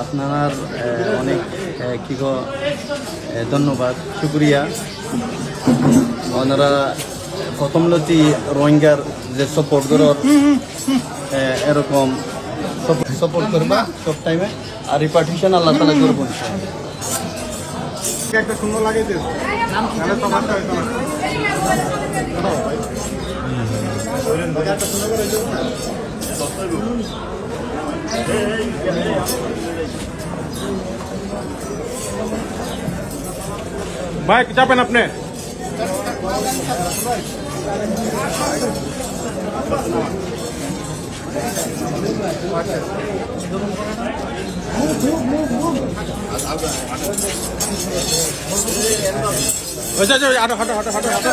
আপনার অনেক ধন্যবাদ শুক্রিয়া ওনারা প্রথম লতি রোহিঙ্গার যে সাপোর্ট করার এরকম সাপোর্ট করবা সব টাইমে আর রিপার্টিশন আল্লাহ তাআলা করব একটা সুন্দর লাগে যে নালে তোমারটা হইতো না বাজারটা সুন্দর করে যাও না ভাই চাপেন আপনি হাঁটো হাঁটো হাঁটো হাঁটো হাঁটো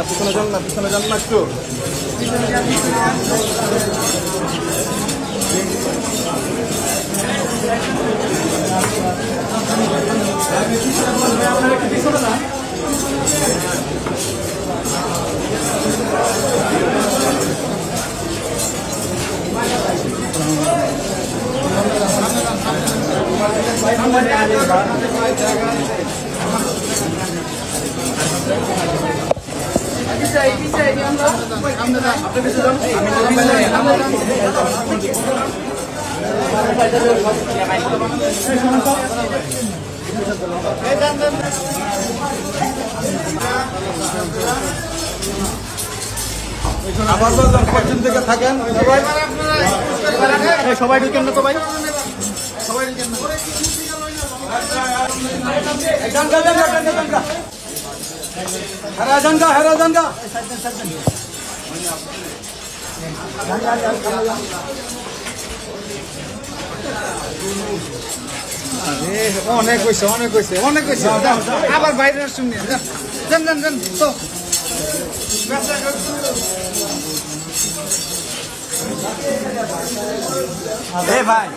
পিছনে যান না একটু আবার পশ্চিম থেকে থাকেন সবাই ঢুকেন না তো ভাই সবাই ঢুকেন অনেক হয়েছে আবার বাইরের শুনি যান তো ভাই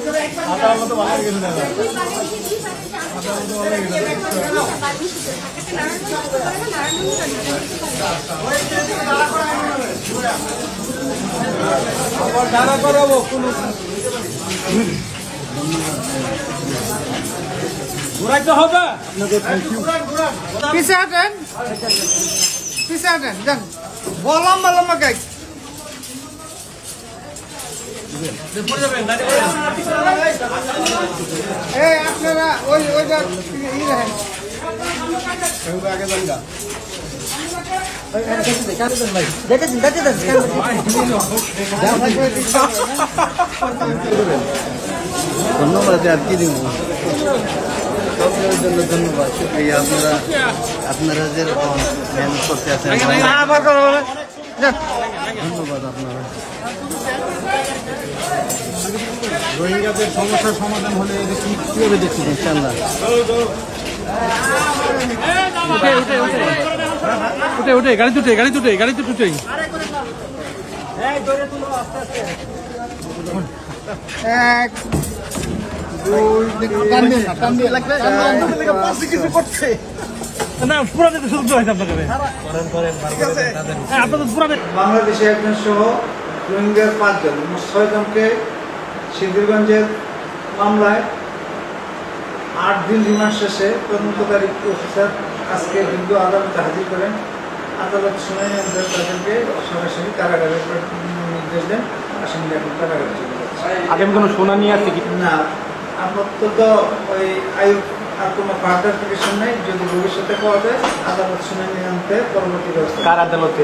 আবার দাঁড়া করাবো কোনো ঘুরাইতে হবে পিছে হাঁটেন যান লম্বা গাইড আপনারা ওইটা আগে যান ধন্যবাদ আর কি দিব জন্য ধন্যবাদ শুক্রিয়া আপনারা যেরকম মেহনত করতে আছেন ধন্যবাদ আপনারা রোহিঙ্গাদের সমস্যার সমাধান হলে কিভাবে দেখছি ইনশাআল্লাহ উঠে গাড়ি দুটোই এক দুই কিছু করছে না পুরো সুযোগ হয়েছে আপনাকে বাংলাদেশে একজন সহ রোহিঙ্গার 5 জন 6 জনকে সিদ্ধিরগঞ্জের মামলায় 8 দিন রিমান্ড শেষে তদন্তকারী অফিসার আজকে হিন্দু আদালতে হাজির করেন। আদালত শুনানি অনুযায়ী তাদেরকে সরাসরি কারাগারে নির্দেশ দেন। আসামিরা এখন কারাগারে চলে যাচ্ছে। আগামী কোনো শুনানি আছে কি না, আপাতত ওই আয়ুব আর কোনো ফার্দার পিটিশন নেই। যদি ভবিষ্যতে পাওয়া যায় আদালত শুনানি আনতে পরবর্তী ব্যবস্থা। কার আদালতে